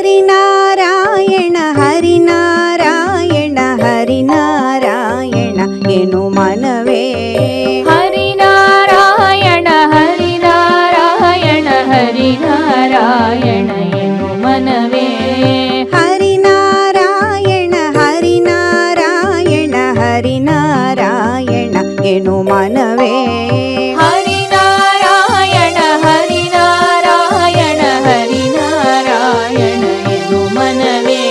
హరినారాయణ హరినారాయణ హరినారాయణ ఎను మనవే హరినారాయణ హరినారాయణ హరినారాయణ ఎను మనవే హరినారాయణ హరినారాయణ హరినారాయణ ఎను మనవే హరినారాయణ హరినారాయణ హరినారాయణ ఎను మనవే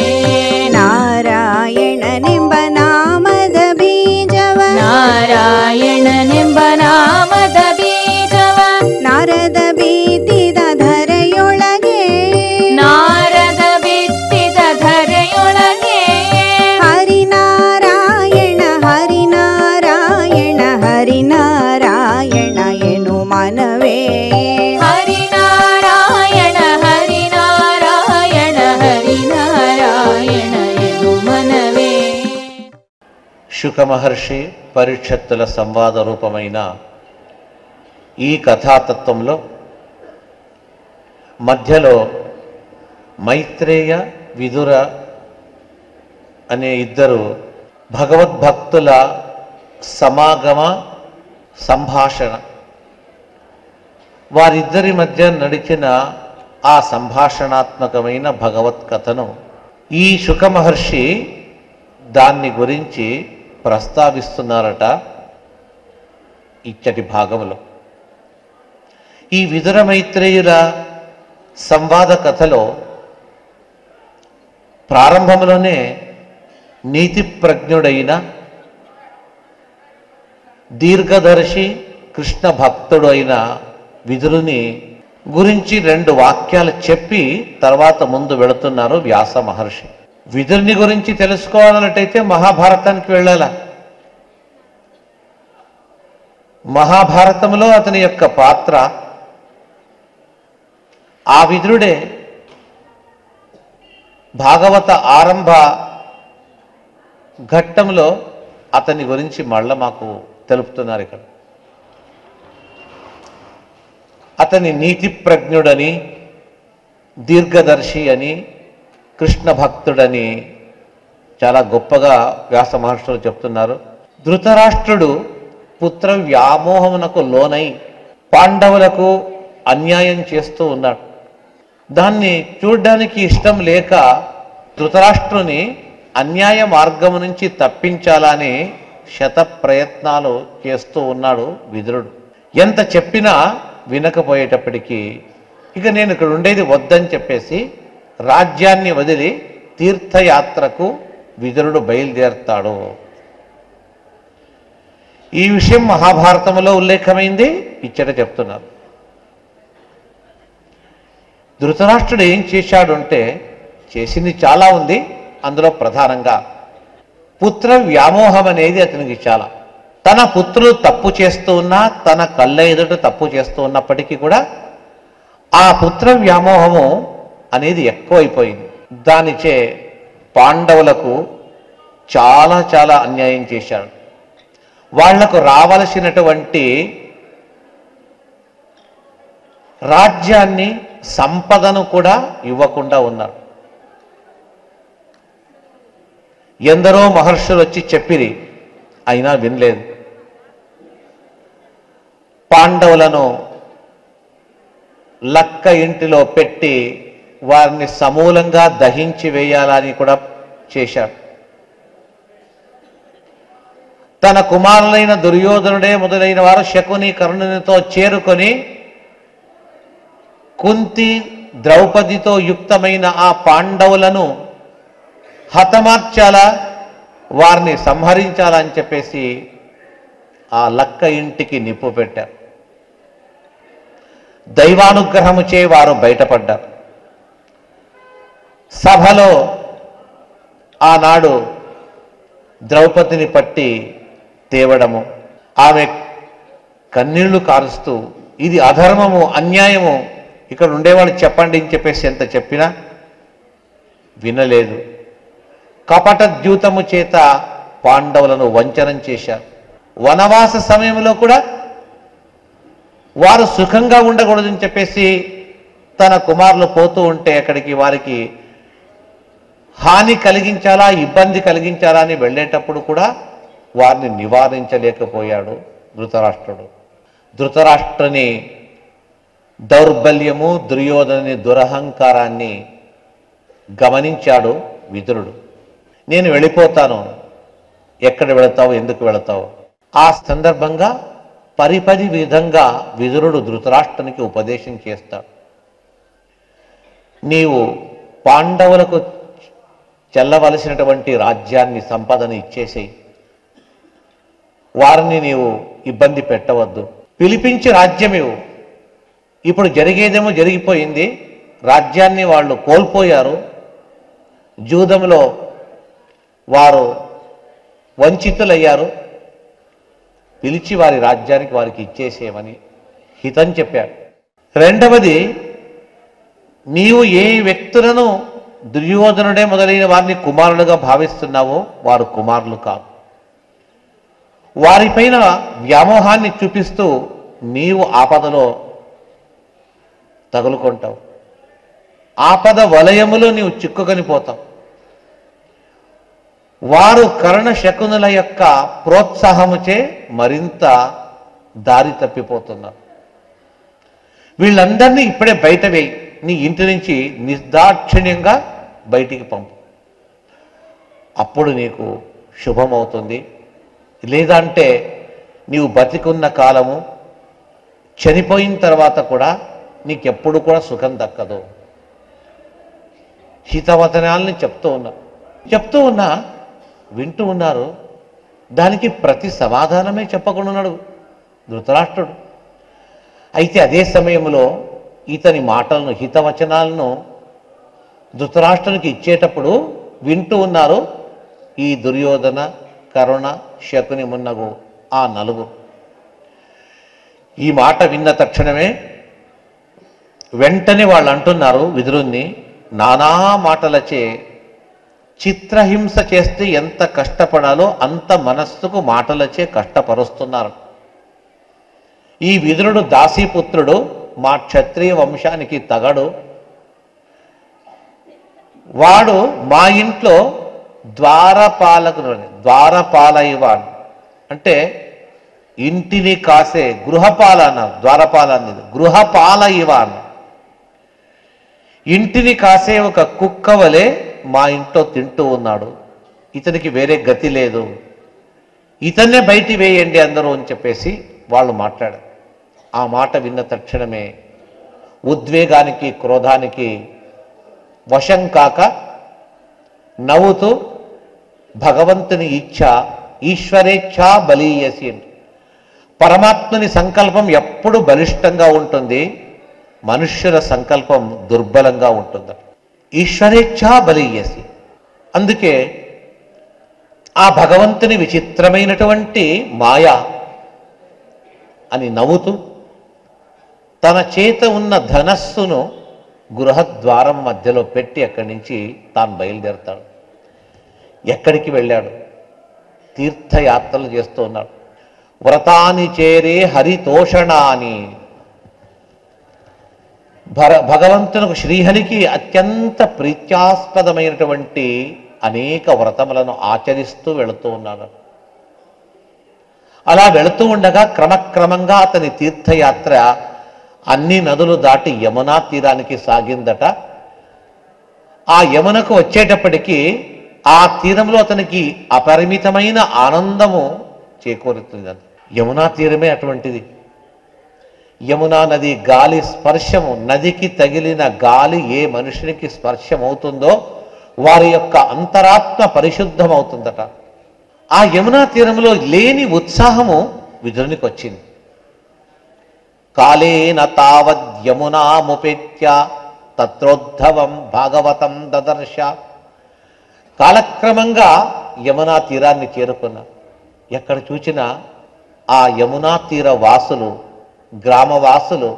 ನಾರಾಯಣನೆಂಬ ನಾಮದ ಬೀಜವ ನಾರಾಯಣನೆಂಬ ನಾಮದ ಬೀಜವ ನಾರದ ಬಿತ್ತಿದ ಧರೆಯೊಳಗೆ ನಾರದ ಬಿತ್ತಿದ ಧರೆಯೊಳಗೆ ಹರಿನಾರಾಯಣ ಹರಿನಾರಾಯಣ ಹರಿನಾರಾಯಣ ಎನು ಮನವೇ హరినారాయణ హరినారాయణ హరినారాయణ ఎను మనవే. శుక మహర్షి పరీక్షత్తుల సంవాద రూపమైన ఈ కథాతత్వంలో మధ్యలో మైత్రేయ విదుర అనే ఇద్దరు భగవద్భక్తుల సమాగమ సంభాషణ, వారిద్దరి మధ్య నడిచిన ఆ సంభాషణాత్మకమైన భగవత్కథను ఈ శుక మహర్షి దాన్ని గురించి ప్రస్తావిస్తున్నారట ఇచ్చటి భాగంలో. ఈ విదుర మైత్రేయుల సంవాద కథలో ప్రారంభంలోనే నీతి ప్రజ్ఞుడైన దీర్ఘదర్శి కృష్ణ భక్తుడు అయిన విదురుని గురించి 2 వాక్యాలు చెప్పి తర్వాత ముందు వెళుతున్నారు వ్యాస మహర్షి. విదురుని గురించి తెలుసుకోవాలన్నట్టయితే మహాభారతానికి వెళ్ళాల. మహాభారతంలో అతని యొక్క పాత్ర, ఆ విదురుడే భాగవత ఆరంభ ఘట్టంలో అతని గురించి మళ్ళా మాకు తెలుపుతున్నారు. ఇక్కడ అతని నీతి ప్రజ్ఞుడని, దీర్ఘదర్శి అని, కృష్ణ భక్తుడని చాలా గొప్పగా వ్యాస మహర్షులు చెప్తున్నారు. ధృతరాష్ట్రుడు పుత్ర వ్యామోహమునకు లోనై పాండవులకు అన్యాయం చేస్తూ ఉన్నాడు. దాన్ని చూడ్డానికి ఇష్టం లేక ధృతరాష్ట్రుని అన్యాయ మార్గము నుంచి తప్పించాలని శత ప్రయత్నాలు చేస్తూ ఉన్నాడు విదురుడు. ఎంత చెప్పినా వినకపోయేటప్పటికీ ఇక నేను ఇక్కడ ఉండేది వద్దని చెప్పేసి రాజ్యాన్ని వదిలి తీర్థయాత్రకు విదురుడు బయలుదేరతాడు. ఈ విషయం మహాభారతంలో ఉల్లేఖమైంది, ఇచ్చట చెప్తున్నారు. ధృతరాష్ట్రుడు ఏం చేశాడు అంటే, చేసింది చాలా ఉంది, అందులో ప్రధానంగా పుత్ర వ్యామోహం అనేది అతనికి చాలా. తన పుత్రులు తప్పు చేస్తూ ఉన్నా, తన కళ్ళ ఎదుట తప్పు చేస్తూ ఉన్నప్పటికీ కూడా ఆ పుత్ర వ్యామోహము అనేది ఎక్కువైపోయింది. దానిచే పాండవులకు చాలా చాలా అన్యాయం చేశాడు. వాళ్లకు రావలసినటువంటి రాజ్యాన్ని, సంపదను కూడా ఇవ్వకుండా ఉన్నారు. ఎందరో మహర్షులు వచ్చి చెప్పిరి, అయినా వినలేదు. పాండవులను లక్క ఇంటిలో పెట్టి వారిని సమూలంగా దహించి వేయాలని కూడా చేశాడు. తన కుమారులైన దుర్యోధనుడే మొదలైన వారు శకుని కర్ణునితో చేరుకొని కుంతి ద్రౌపదితో యుక్తమైన ఆ పాండవులను హతమార్చాలా, వారిని సంహరించాలని చెప్పేసి ఆ లక్క ఇంటికి నిప్పు పెట్టారు. దైవానుగ్రహము చే వారు బయటపడ్డారు. సభలో ఆనాడు ద్రౌపదిని పట్టి తేవడము, ఆమె కన్నీళ్లు కారుస్తూ ఇది అధర్మము, అన్యాయము, ఇక్కడ ఉండేవాళ్ళు చెప్పండి అని చెప్పేసి ఎంత చెప్పినా వినలేదు. కపట ద్యూతము చేత పాండవులను వంచనం చేశారు. వనవాస సమయంలో కూడా వారు సుఖంగా ఉండకూడదని చెప్పేసి తన కుమారులు పోతూ ఉంటే అక్కడికి వారికి హాని కలిగించాలా, ఇబ్బంది కలిగించాలా అని వెళ్ళేటప్పుడు కూడా వారిని నివారించలేకపోయాడు ధృతరాష్ట్రుడు. ధృతరాష్ట్రుని దౌర్బల్యము, దుర్యోధనుని దురహంకారాన్ని గమనించాడు విదురుడు. నేను వెళ్ళిపోతాను, ఎక్కడ వెళతావు, ఎందుకు వెళతావు? ఆ సందర్భంగా పరిపరి విధంగా విదురుడు ధృతరాష్ట్రునికి ఉపదేశం చేస్తాడు. నీవు పాండవులకు చెల్లవలసినటువంటి రాజ్యాన్ని, సంపదను ఇచ్చేసేయి, వారిని నీవు ఇబ్బంది పెట్టవద్దు, పిలిపించి రాజ్యం ఇవ్వు. ఇప్పుడు జరిగేదేమో జరిగిపోయింది, రాజ్యాన్ని వాళ్ళు కోల్పోయారు, జూదంలో వారు వంచితులయ్యారు, పిలిచి వారి రాజ్యానికి వారికి ఇచ్చేసేయమని హితం చెప్పాడు. రెండవది, నీవు ఏ వ్యక్తులను దుర్యోధనుడే మొదలైన వారిని కుమారులుగా భావిస్తున్నావో వారు కుమారులు కాదు. వారిపైన వ్యామోహాన్ని చూపిస్తూ నీవు ఆపదలో తగులుకుంటావు, ఆపద వలయములో నీవు చిక్కుకొని పోతావు. వారు కర్ణ శకునుల యొక్క ప్రోత్సాహముచే మరింత దారి తప్పిపోతున్నారు. వీళ్ళందరినీ ఇప్పుడే బయట వేయి, నీ ఇంటి నుంచి నిర్దాక్షిణ్యంగా బయటికి పంపు, అప్పుడు నీకు శుభమవుతుంది. లేదంటే నీవు బతికున్న కాలము, చనిపోయిన తర్వాత కూడా నీకెప్పుడు కూడా సుఖం దక్కదు. హితవచనాలని చెప్తూ ఉన్నా వింటూ ఉన్నారు. దానికి ప్రతి సమాధానమే చెప్పకుండా ఉన్నాడు ధృతరాష్ట్రుడు. అయితే అదే సమయంలో ఇతని మాటలను, హితవచనాలను ధృతరాష్ట్రునికి ఇచ్చేటప్పుడు వింటూ ఉన్నారు ఈ దుర్యోధన, కరుణ, శకుని మున్నగు ఆ నలుగురు. ఈ మాట విన్న తక్షణమే వెంటనే వాళ్ళు అంటున్నారు విదురుణ్ణి, నానా మాటలచే చిత్రహింస చేస్తే ఎంత కష్టపడాలో అంత మనస్సుకు మాటలచే కష్టపరుస్తున్నారు. ఈ విదురుడు దాసీపుత్రుడు, మా క్షత్రియ వంశానికి తగడు, వాడు మా ఇంట్లో ద్వారపాలయ్యవాడు, అంటే ఇంటిని కాసే గృహపాల అన్నారు. ద్వారపాల అనేది గృహపాలయ్యవాడు, ఇంటిని కాసే ఒక కుక్క వలె మా ఇంట్లో తింటూ ఉన్నాడు, ఇతనికి వేరే గతి లేదు, ఇతన్నే బయటి వేయండి అందరూ అని చెప్పేసి వాళ్ళు మాట్లాడారు. ఆ మాట విన్న తక్షణమే ఉద్వేగానికి, క్రోధానికి వశం కాక నవ్వుతూ భగవంతుని ఇచ్ఛ, ఈశ్వరేచ్ఛా బలీయసి, పరమాత్మని సంకల్పం ఎప్పుడు బలిష్టంగా ఉంటుంది, మనుష్యుల సంకల్పం దుర్బలంగా ఉంటుంది. ఈశ్వరేచ్ఛా బలీయసి, అందుకే ఆ భగవంతుని విచిత్రమైనటువంటి మాయ అని నవ్వుతూ తన చేత ఉన్న ధనస్సును గృహద్వారం మధ్యలో పెట్టి అక్కడి నుంచి తాను బయలుదేరుతాడు. ఎక్కడికి వెళ్ళాడు? తీర్థయాత్రలు చేస్తూ ఉన్నాడు. వ్రతాని చేరే హరితోషణాని, భగవంతునికి, శ్రీహరికి అత్యంత ప్రీత్యాస్పదమైనటువంటి అనేక వ్రతములను ఆచరిస్తూ వెళుతూ ఉన్నాడు. అలా వెళుతూ ఉండగా క్రమక్రమంగా అతని తీర్థయాత్ర అన్ని నదులు దాటి యమునా తీరానికి సాగిందట. ఆ యమునకు వచ్చేటప్పటికీ ఆ తీరంలో అతనికి అపరిమితమైన ఆనందము చేకూరుతుంది. యమునా తీరమే అటువంటిది. యమునా నది గాలి స్పర్శము, నదికి తగిలిన గాలి ఏ మనుషునికి స్పర్శమవుతుందో వారి యొక్క అంతరాత్మ పరిశుద్ధమవుతుందట. ఆ యమునా తీరంలో లేని ఉత్సాహము విదురునికి వచ్చింది. కాలేన తావద్యమునాముపేత్య తత్రోద్ధవం భాగవతం దదర్శ, కాలక్రమంగా యమునా తీరాన్ని చేరుకున్నా. ఎక్కడ చూచినా ఆ యమునా తీర వాసులు, గ్రామవాసులు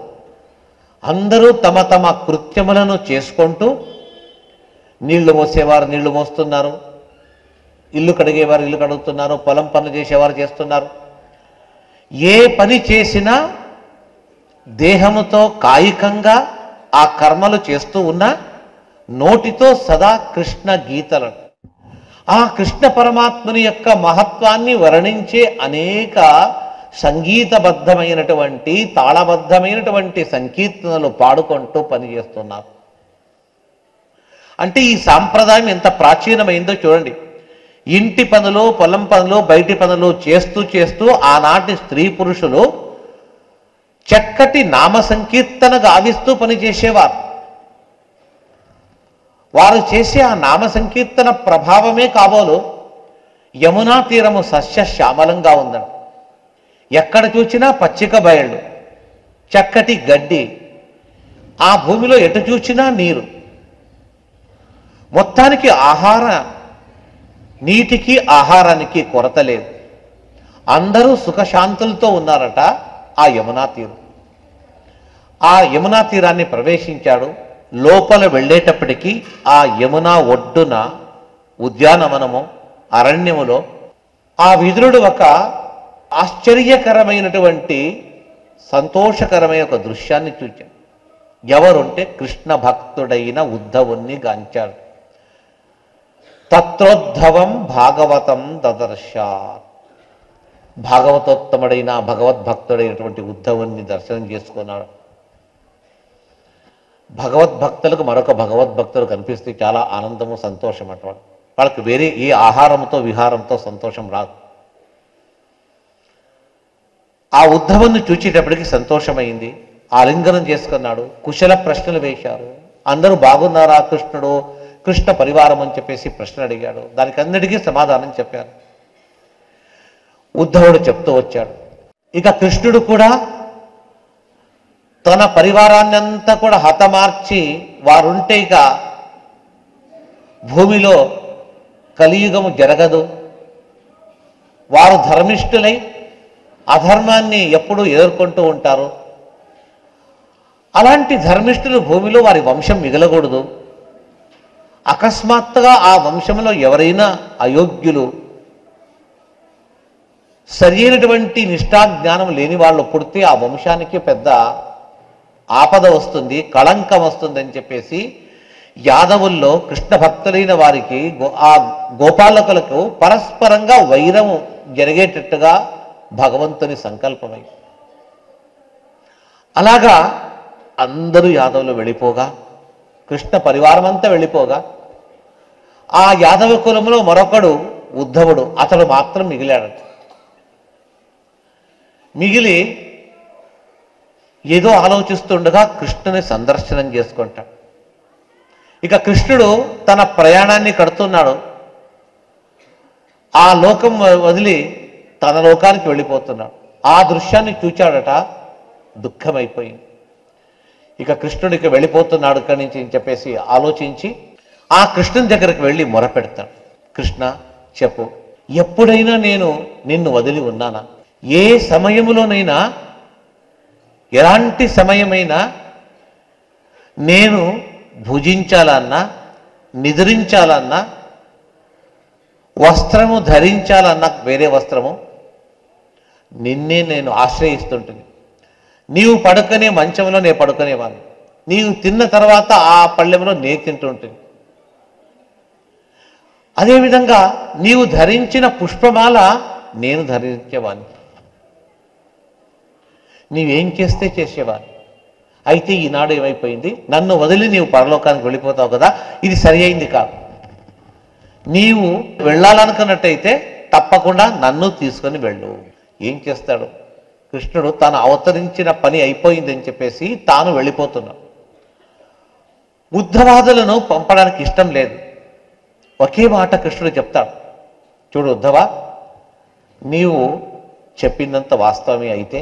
అందరూ తమ తమ కృత్యములను చేసుకుంటూ, నీళ్లు మోసేవారు నీళ్లు మోస్తున్నారు, ఇల్లు కడిగేవారు ఇల్లు కడుగుతున్నారు, పొలం పనులు చేసేవారు చేస్తున్నారు. ఏ పని చేసినా దేహముతో కాయికంగా ఆ కర్మలు చేస్తూ ఉన్నా నోటితో సదా కృష్ణ గీతలను, ఆ కృష్ణ పరమాత్మని యొక్క మహత్వాన్ని వర్ణించే అనేక సంగీతబద్ధమైనటువంటి తాళబద్ధమైనటువంటి సంకీర్తనలు పాడుకుంటూ పనిచేస్తున్నారు. అంటే ఈ సాంప్రదాయం ఎంత ప్రాచీనమైందో చూడండి. ఇంటి పనులు, పొలం పనులు, బయటి పనులు చేస్తూ చేస్తూ ఆనాటి స్త్రీ పురుషులు చక్కటి నామ సంకీర్తన గావిస్తూ పనిచేసేవారు. వారు చేసే ఆ నామ సంకీర్తన ప్రభావమే కాబోలు యమునా తీరము సస్య శ్యామలంగా ఉందండి. ఎక్కడ చూసినా పచ్చిక బయళ్ళు, చక్కటి గడ్డి, ఆ భూమిలో ఎటు చూసినా నీరు, మొత్తానికి నీటికి ఆహారానికి కొరత లేదు. అందరూ సుఖశాంతులతో ఉన్నారట ఆ యమునా తీరం. ఆ యమునా తీరాన్ని ప్రవేశించాడు. లోపల వెళ్ళేటప్పటికీ ఆ యమునా ఒడ్డున ఉద్యానవనము, అరణ్యములో ఆ విదురుడు ఒక ఆశ్చర్యకరమైనటువంటి సంతోషకరమైన ఒక దృశ్యాన్ని చూచాడు. ఎవరుంటే కృష్ణ భక్తుడైన ఉద్ధవుణ్ణి గాంచాడు. తత్రోద్ధవం భాగవతం దదర్శాత్. భాగవతోత్తముడైన భగవద్భక్తుడైనటువంటి ఉద్ధవుణ్ణి దర్శనం చేసుకున్నాడు. భగవద్భక్తులకు మరొక భగవద్భక్తులు కనిపిస్తే చాలా ఆనందము, సంతోషం అటువంటి. వాళ్ళకి వేరే ఏ ఆహారంతో విహారంతో సంతోషం రాదు. ఆ ఉద్ధవుణ్ణి చూచేటప్పటికి సంతోషమైంది. ఆలింగనం చేసుకున్నాడు. కుశల ప్రశ్నలు వేశారు. అందరూ బాగున్నారా కృష్ణుడు, కృష్ణ పరివారం అని చెప్పేసి ప్రశ్న అడిగాడు. దానికి అన్నిటికీ సమాధానం చెప్పారు. ఉద్ధవుడు చెప్తూ వచ్చాడు. ఇక కృష్ణుడు కూడా తన పరివారాన్ని అంతా కూడా హతమార్చి వారుంటే ఇక భూమిలో కలియుగము జరగదు, వారు ధర్మిష్ఠులై అధర్మాన్ని ఎప్పుడూ ఎదుర్కొంటూ ఉంటారు, అలాంటి ధర్మిష్ఠులు భూమిలో వారి వంశం మిగలకూడదు, అకస్మాత్తుగా ఆ వంశంలో ఎవరైనా అయోగ్యులు, సరైనటువంటి నిష్ఠాజ్ఞానం లేని వాళ్ళు పుడితే ఆ వంశానికి పెద్ద ఆపద వస్తుంది, కళంకం వస్తుంది అని చెప్పేసి యాదవుల్లో కృష్ణ భక్తులైన వారికి ఆ గోపాలకులకు పరస్పరంగా వైరము జరిగేటట్టుగా భగవంతుని సంకల్పమై అలాగా అందరూ యాదవులు వెళ్ళిపోగా, కృష్ణ పరివారం అంతా వెళ్ళిపోగా, ఆ యాదవ కులంలో మరొకడు ఉద్ధవుడు, అతడు మాత్రం మిగిలాడట. మిగిలి ఏదో ఆలోచిస్తుండగా కృష్ణుని సందర్శనం చేసుకుంటాడు. ఇక కృష్ణుడు తన ప్రయాణాన్ని కడుతున్నాడు. ఆ లోకం వదిలి తన లోకానికి వెళ్ళిపోతున్నాడు. ఆ దృశ్యాన్ని చూచాడట, దుఃఖమైపోయింది. ఇక కృష్ణుడికి వెళ్ళిపోతున్నాడు ఇక్కడి నుంచి అని చెప్పేసి ఆలోచించి ఆ కృష్ణుని దగ్గరికి వెళ్ళి మొరపెడతాడు. కృష్ణ చెప్పు, ఎప్పుడైనా నేను నిన్ను వదిలి ఉన్నానా? ఏ సమయంలోనైనా, ఎలాంటి సమయమైనా నేను భుజించాలన్నా, నిద్రించాలన్నా, వస్త్రము ధరించాలన్నా, వేరే వస్త్రము, నిన్నే నేను ఆశ్రయిస్తుంటుంది. నీవు పడుకునే మంచంలో నేను పడుకునేవాడిని, నీవు తిన్న తర్వాత ఆ పళ్ళెంలో నేను తింటూ ఉంటుంది. అదేవిధంగా నీవు ధరించిన పుష్పమాల నేను ధరించేవాడిని, నీవేం చేస్తే చేసేవాడిని. అయితే ఈనాడు ఏమైపోయింది, నన్ను వదిలి నీవు పరలోకానికి వెళ్ళిపోతావు కదా, ఇది సరి అయింది కాదు. నీవు వెళ్ళాలనుకున్నట్టయితే తప్పకుండా నన్ను తీసుకొని వెళ్ళు. ఏం చేస్తాడు కృష్ణుడు? తాను అవతరించిన పని అయిపోయిందని చెప్పేసి తాను వెళ్ళిపోతున్నాడు. ఉద్ధవాదులను పంపడానికి ఇష్టం లేదు. ఒకే మాట కృష్ణుడు చెప్తాడు, చూడు ఉద్ధవ, నీవు చెప్పిందంత వాస్తవమే అయితే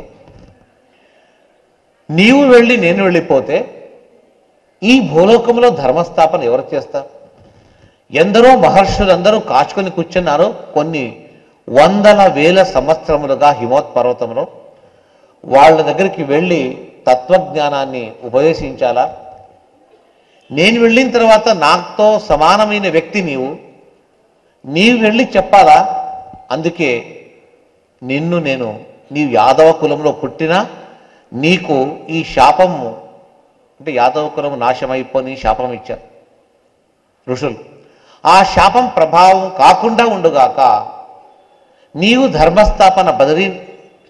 నీవు వెళ్ళి నేను వెళ్ళిపోతే ఈ భూలోకంలో ధర్మస్థాపన ఎవరు చేస్తారు? ఎందరో మహర్షులందరూ కాచుకొని కూర్చున్నారు కొన్ని వందల వేల సంవత్సరములుగా హిమోత్పర్వతంలో. వాళ్ళ దగ్గరికి వెళ్ళి తత్వజ్ఞానాన్ని ఉపదేశించాలా? నేను వెళ్ళిన తర్వాత నాతో సమానమైన వ్యక్తి నీవు వెళ్ళి చెప్పాలా? అందుకే నీవు యాదవ కులంలో పుట్టినా నీకు ఈ శాపము, అంటే యాదవ కులము నాశమైపోని శాపం ఇచ్చారు. ఋషులు. ఆ శాపం ప్రభావం కాకుండా ఉండుగాక నీవు ధర్మస్థాపన బదరీ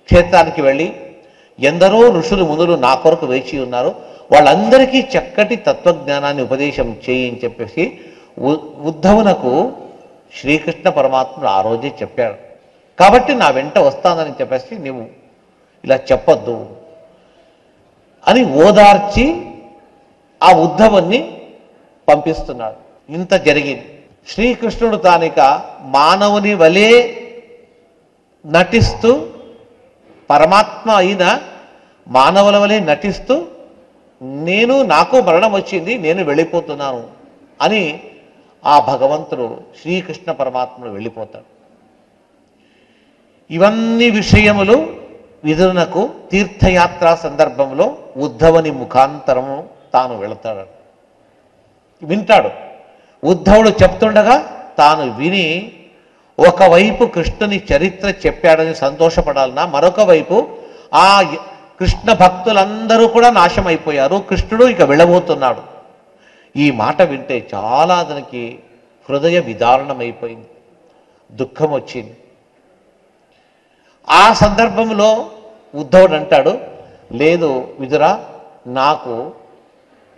క్షేత్రానికి వెళ్ళి ఎందరో ఋషులు మునులు నా కొరకు వేచి ఉన్నారు, వాళ్ళందరికీ చక్కటి తత్వజ్ఞానాన్ని ఉపదేశం చేయి అని చెప్పేసి ఉద్ధవునకు శ్రీకృష్ణ పరమాత్ముడు ఆ రోజే చెప్పాడు. కాబట్టి నా వెంట వస్తానని చెప్పేసి నీవు ఇలా చెప్పొద్దు అని ఓదార్చి ఆ ఉద్ధవుణ్ణి పంపిస్తున్నాడు. ఇంత జరిగింది. శ్రీకృష్ణుడు తానిక మానవుని వలె నటిస్తూ, పరమాత్మ అయిన మానవుల వలె నటిస్తూ నాకు మరణం వచ్చింది, నేను వెళ్ళిపోతున్నాను అని ఆ భగవంతుడు శ్రీకృష్ణ పరమాత్ముడు వెళ్ళిపోతాడు. ఇవన్నీ విషయములు విదురునకు తీర్థయాత్ర సందర్భంలో ఉద్ధవుని ముఖాంతరము తాను వెళతాడు, వింటాడు. ఉద్ధవుడు చెప్తుండగా తాను విని ఒకవైపు కృష్ణుని చరిత్ర చెప్పాడని సంతోషపడాలన్నా, మరొక వైపు ఆ కృష్ణ భక్తులందరూ కూడా నాశమైపోయారు, కృష్ణుడు ఇక వెళ్ళబోతున్నాడు. ఈ మాట వింటే చాలా అతనికి హృదయ విదారణమైపోయింది, దుఃఖం వచ్చింది. ఆ సందర్భంలో ఉద్ధవుడు అంటాడు, లేదు విదురా, నాకు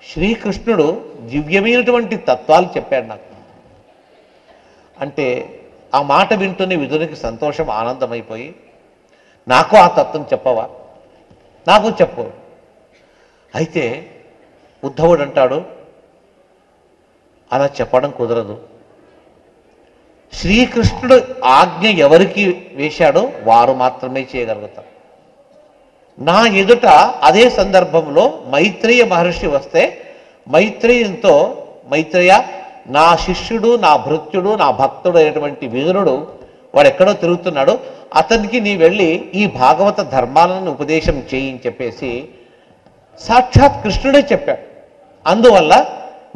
శ్రీకృష్ణుడు దివ్యమైనటువంటి తత్వాలు చెప్పాడు నాకు అంటే. ఆ మాట వింటూనే విదురునికి సంతోషం, ఆనందమైపోయి, నాకు ఆ తత్వం చెప్పవా, నాకు చెప్పు. అయితే ఉద్ధవుడు అంటాడు, అలా చెప్పడం కుదరదు. శ్రీకృష్ణుడు ఆజ్ఞ ఎవరికి వేశాడో వారు మాత్రమే చేయగలుగుతారు. నా ఎదుట అదే సందర్భంలో మైత్రేయ మహర్షి వస్తే మైత్రేయంతో, మైత్రేయ నా శిష్యుడు, నా భృత్యుడు, నా భక్తుడు అయినటువంటి విదురుడు వాడు ఎక్కడో తిరుగుతున్నాడు, అతనికి నీ వెళ్ళి ఈ భాగవత ధర్మాలను ఉపదేశం చేయి అని చెప్పేసి సాక్షాత్ కృష్ణుడే చెప్పాడు. అందువల్ల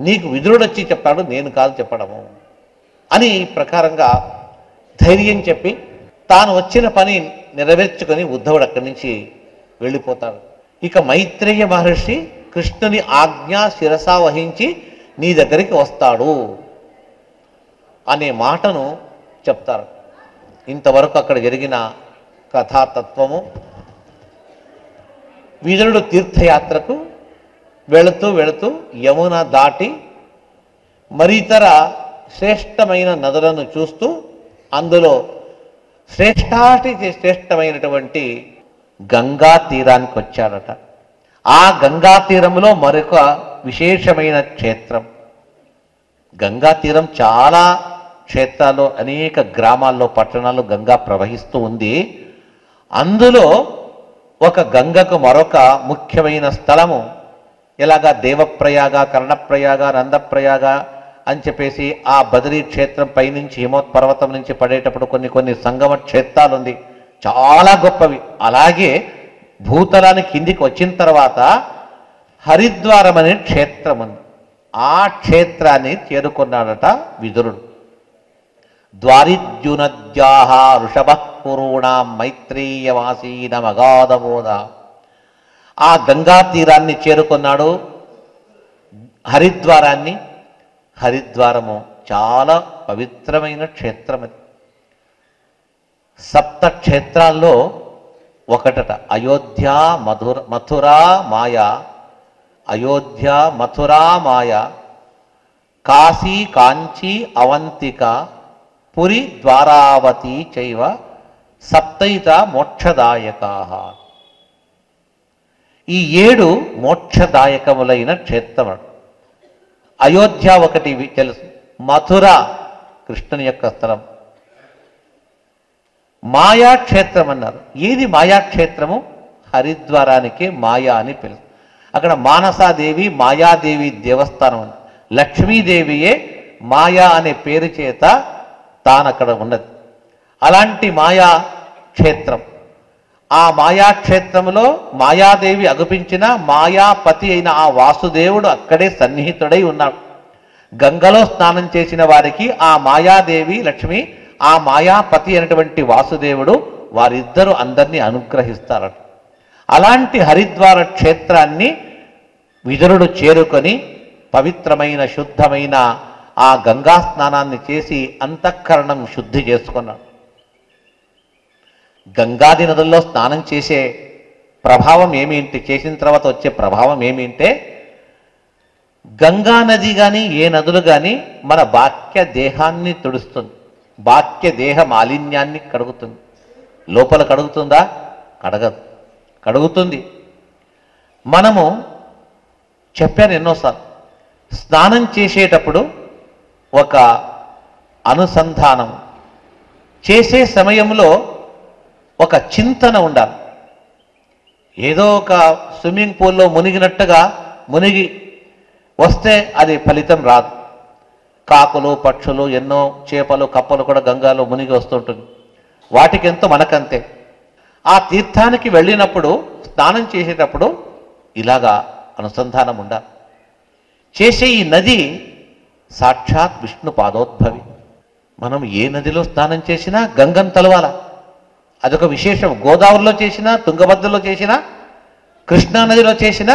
నీకు విదురుడు వచ్చి చెప్పాడు, నేను కాదు చెప్పడము అని ఈ ప్రకారంగా ధైర్యం చెప్పి తాను వచ్చిన పని నెరవేర్చుకొని ఉద్ధవుడు అక్కడి నుంచి వెళ్ళిపోతాడు. ఇక మైత్రేయ మహర్షి కృష్ణుని ఆజ్ఞ శిరసా వహించి నీ దగ్గరికి వస్తాడు అనే మాటను చెప్తారు. ఇంతవరకు అక్కడ జరిగిన కథాతత్వము. విదురుడు తీర్థయాత్రకు వెళుతూ వెళుతూ యమున దాటి మరితర శ్రేష్టమైన నదులను చూస్తూ అందులో శ్రేష్టమైనటువంటి గంగా తీరానికి వచ్చాడట. ఆ గంగా తీరంలో మరొక విశేషమైన క్షేత్రం. గంగా తీరం చాలా క్షేత్రాల్లో, అనేక గ్రామాల్లో, పట్టణాల్లో గంగా ప్రవహిస్తూ ఉంది. అందులో ఒక గంగకు మరొక ముఖ్యమైన స్థలము, ఎలాగా దేవప్రయాగ, కర్ణప్రయాగ, నందప్రయాగ అని చెప్పేసి ఆ బదరీ క్షేత్రం పైనుంచి హిమోత్పర్వతం నుంచి పడేటప్పుడు కొన్ని సంగమ క్షేత్రాలు ఉంది, చాలా గొప్పవి. అలాగే భూతలానికి కిందికి వచ్చిన తర్వాత హరిద్వారం అనే క్షేత్రం ఉంది. ఆ క్షేత్రాన్ని చేరుకున్నాడట విదురుడు. ద్వారిద్యునద్యాహ ఋషభ పురూణాం మైత్రేయవాసీన మగాధబోధ. ఆ గంగా తీరాన్ని చేరుకున్నాడు, హరిద్వారాన్ని. హరిద్వారము చాలా పవిత్రమైన క్షేత్రం. అది 7 క్షేత్రాల్లో ఒకటట. అయోధ్య, మథురా, మాయా, అయోధ్య, మథురా, మాయా, కాశీ, కాంచీ, అవంతిక, పురి, ద్వారావతి చైవ సప్తైత మోక్షదాయకా. ఈ 7 మోక్షదాయకములైన క్షేత్రం. అయోధ్య ఒకటి తెలుసు, మథుర కృష్ణుని యొక్క స్థలం, మాయాక్షేత్రం అన్నారు. ఏది మాయాక్షేత్రము? హరిద్వారానికి మాయా అని పిలుసు. అక్కడ మానసాదేవి, మాయాదేవి దేవస్థానం ఉంది. లక్ష్మీదేవియే మాయా అనే పేరు చేత తానక్కడ ఉన్నది. అలాంటి మాయా క్షేత్రం. ఆ మాయాక్షేత్రంలో మాయాదేవి అగుపించిన మాయాపతి అయిన ఆ వాసుదేవుడు అక్కడే సన్నిహితుడై ఉన్నాడు. గంగలో స్నానం చేసిన వారికి ఆ మాయాదేవి లక్ష్మి, ఆ మాయాపతి అయినటువంటి వాసుదేవుడు వారిద్దరూ అందరినీ అనుగ్రహిస్తారట. అలాంటి హరిద్వార క్షేత్రాన్ని విదురుడు చేరుకొని పవిత్రమైన శుద్ధమైన ఆ గంగా స్నానాన్ని చేసి అంతఃకరణం శుద్ధి చేసుకున్నాడు. గంగాది నదుల్లో స్నానం చేసే ప్రభావం ఏమిటి, చేసిన తర్వాత వచ్చే ప్రభావం ఏమిటంటే గంగా నది కానీ ఏ నదులు కానీ మన బాహ్య దేహాన్ని తుడుస్తుంది, బాహ్య దేహ మాలిన్యాన్ని కడుగుతుంది. లోపల కడుగుతుందా? కడగదు. కడుగుతుంది. మనము చెప్పాను ఎన్నోసార్లు, స్నానం చేసేటప్పుడు ఒక అనుసంధానం చేసే సమయంలో ఒక చింతన ఉండాలి. ఏదో ఒక స్విమ్మింగ్ పూల్లో మునిగినట్టుగా మునిగి వస్తే అది ఫలితం రాదు. కాకులు, పక్షులు, ఎన్నో చేపలు, కప్పలు కూడా గంగాలో మునిగి వస్తుంటుంది. వాటికెంతో మనకంతే. ఆ తీర్థానికి వెళ్ళినప్పుడు స్నానం చేసేటప్పుడు ఇలాగా అనుసంధానం ఉండాలి. చేసే ఈ నది సాక్షాత్ విష్ణు పాదోద్భవి. మనం ఏ నదిలో స్నానం చేసినా గంగను తలవాల. అదొక విశేషం. గోదావరిలో చేసినా, తుంగభద్రలో చేసినా, కృష్ణానదిలో చేసినా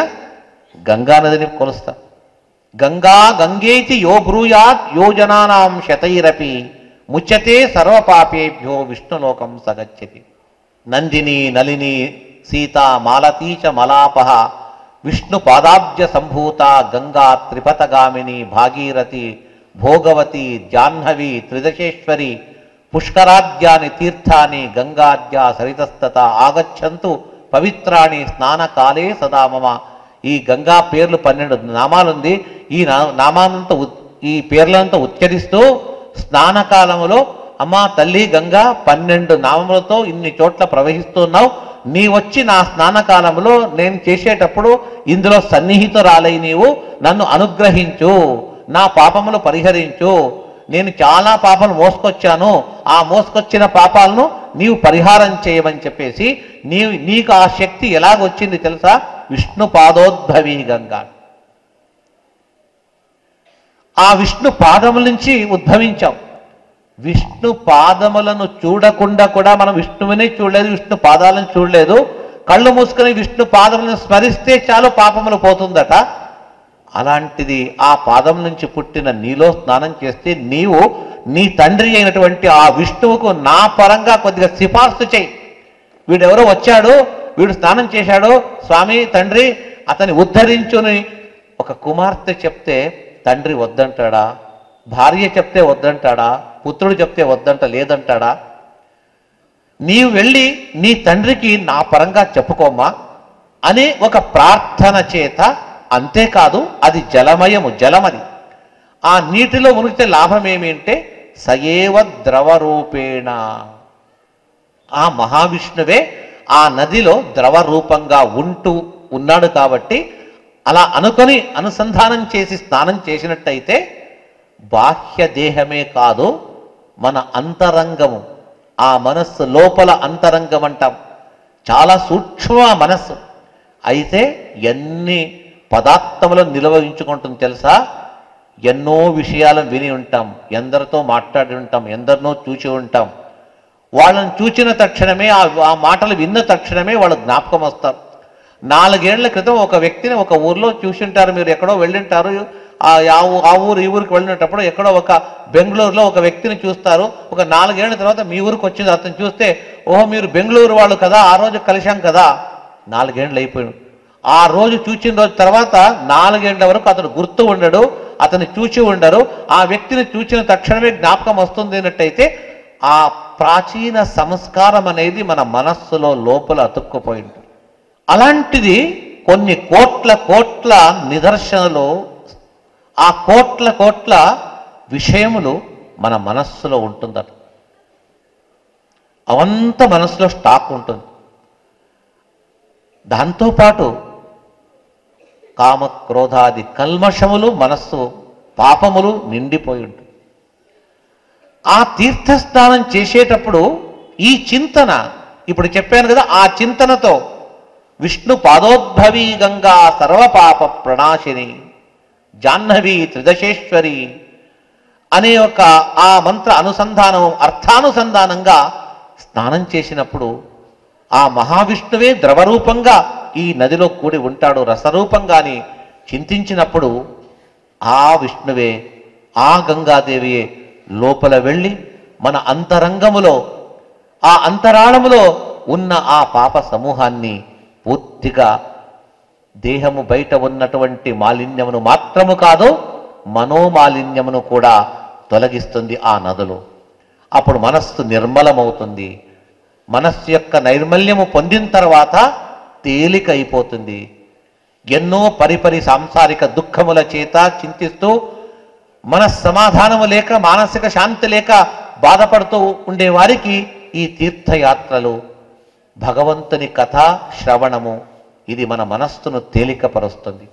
గంగా నదిని కొలుస్తాం. గంగా గంగేతి యో బ్రూయాత్ యోజనానాం శతైరపి ముచ్యతే సర్వపాపేభ్యో విష్ణులోకం సగచ్చతి. నందిని నలిని సీత మాలతీ చ మలాపహ విష్ణు పాదాబ్జ సంభూత గంగా త్రిపథగామిని భాగీరథి భోగవతి జాహ్నవి త్రిదశేశ్వరి పుష్కరాద్యాని తీర్థాని గంగాద్య సరితస్తత ఆగచ్చంతు పవిత్రాణి స్నానకాలే సదా మమ. ఈ గంగా పేర్లు 12 నామాలుంది. ఈ నామానంతా ఈ పేర్లంతా ఉచ్చరిస్తూ స్నానకాలములో అమ్మా తల్లి గంగా 12 నామములతో ఇన్ని చోట్ల ప్రవహిస్తున్నావు, నీ వచ్చి నా స్నానకాలంలో నేను చేసేటప్పుడు ఇందులో సన్నిహితురాలై నీవు నన్ను అనుగ్రహించు, నా పాపములు పరిహరించు. నేను చాలా పాపాలు మోసుకొచ్చాను, ఆ మోసుకొచ్చిన పాపాలను నీవు పరిహారం చేయమని చెప్పేసి నీకు ఆ శక్తి ఎలాగొచ్చింది తెలుసా? విష్ణు పాదోద్భవి గంగా. ఆ విష్ణు పాదముల నుంచి ఉద్భవించాం. విష్ణు పాదములను చూడకుండా కూడా మనం విష్ణువునే చూడలేదు, విష్ణు పాదాలను చూడలేదు. కళ్ళు మూసుకొని విష్ణు పాదములను స్మరిస్తే చాలు పాపములు పోతుందట. అలాంటిది ఆ పాదం నుంచి పుట్టిన నీలో స్నానం చేస్తే నీవు నీ తండ్రి అయినటువంటి ఆ విష్ణువుకు నా పరంగా కొద్దిగా సిఫార్సు చేయి. వీడెవరో వచ్చాడు, వీడు స్నానం చేశాడు, స్వామి తండ్రి అతన్ని ఉద్ధరించుని ఒక కుమార్తె చెప్తే తండ్రి వద్దంటాడా? భార్య చెప్తే వద్దంటాడా? పుత్రుడు చెప్తే లేదంటాడా? నీవు వెళ్ళి నీ తండ్రికి నా పరంగా చెప్పుకోమ్మా అనే ఒక ప్రార్థన చేత. అంతేకాదు అది జలమయము, జలమది. ఆ నీటిలో మునిగితే లాభం ఏమిటంటే సయేవ ద్రవరూపేణ. ఆ మహావిష్ణువే ఆ నదిలో ద్రవ రూపంగా ఉన్నాడు కాబట్టి అలా అనుకొని అనుసంధానం చేసి స్నానం చేసినట్టయితే బాహ్య దేహమే కాదు, మన అంతరంగము, ఆ మనస్సు లోపల అంతరంగం అంటాం, చాలా సూక్ష్మ మనస్సు. అయితే ఎన్ని పదార్థములను నిలవహించుకుంటుంది తెలుసా? ఎన్నో విషయాలను విని ఉంటాం, ఎందరితో మాట్లాడి ఉంటాం, ఎందరినో చూచి ఉంటాం. వాళ్ళని చూచిన తక్షణమే ఆ మాటలు విన్న తక్షణమే వాళ్ళు జ్ఞాపకం వస్తారు. 4 ఏళ్ల క్రితం ఒక వ్యక్తిని ఒక ఊర్లో చూసింటారు, మీరు ఎక్కడో వెళ్ళింటారు. ఆ ఊరు ఈ ఊరికి వెళ్ళినప్పుడు ఎక్కడో ఒక బెంగళూరులో ఒక వ్యక్తిని చూస్తారు. ఒక 4 ఏళ్ల తర్వాత మీ ఊరికి వచ్చింది అతను చూస్తే, ఓహో మీరు బెంగళూరు వాళ్ళు కదా, ఆ రోజు కలిశాం కదా. 4 ఏళ్ళు అయిపోయాడు. ఆ రోజు చూచిన రోజు తర్వాత 4 ఏళ్ల వరకు అతను గుర్తు ఉండడు, అతను చూచి ఉండరు. ఆ వ్యక్తిని చూచిన తక్షణమే జ్ఞాపకం వస్తుంది అన్నట్టయితే ఆ ప్రాచీన సంస్కారం అనేది మన మనస్సులో లోపల అతుక్కుపోయి ఉంటుంది. అలాంటిది కొన్ని కోట్ల నిదర్శనలు, ఆ కోట్ల విషయములు మన మనస్సులో ఉంటుందట. అవంతా మనస్సులో స్టాక్ ఉంటుంది. దాంతోపాటు కామ క్రోధాది కల్మషములు, మనస్సు పాపములు నిండిపోయి ఉంటుంది. ఆ తీర్థస్నానం చేసేటప్పుడు ఈ చింతన, ఇప్పుడు చెప్పాను కదా, ఆ చింతనతో విష్ణు పాదోద్భవి గంగా సర్వపాప ప్రణాశిని జాహ్నవి త్రిదశేశ్వరి అనే ఒక ఆ మంత్ర అనుసంధానం, అర్థానుసంధానంగా స్నానం చేసినప్పుడు ఆ మహావిష్ణువే ద్రవరూపంగా ఈ నదిలో కూడి ఉంటాడు రసరూపంగాని చింతించినప్పుడు ఆ విష్ణువే ఆ గంగాదేవియే లోపల వెళ్ళి మన అంతరంగములో, ఆ అంతరాళములో ఉన్న ఆ పాప సమూహాన్ని పూర్తిగా దేహము బయట ఉన్నటువంటి మాలిన్యమును మాత్రము కాదు, మనోమాలిన్యమును కూడా తొలగిస్తుంది ఆ నదులు. అప్పుడు మనస్సు నిర్మలమవుతుంది. మనస్సు యొక్క నైర్మల్యము పొందిన తర్వాత తేలిక అయిపోతుంది. ఎన్నో పరిపరి సాంసారిక దుఃఖముల చేత చింతిస్తూ మనస్సమాధానము లేక, మానసిక శాంతి లేక బాధపడుతూ ఉండేవారికి ఈ తీర్థయాత్రలు, భగవంతుని కథ శ్రవణము ఇది మన మనస్సును తేలికపరుస్తుంది.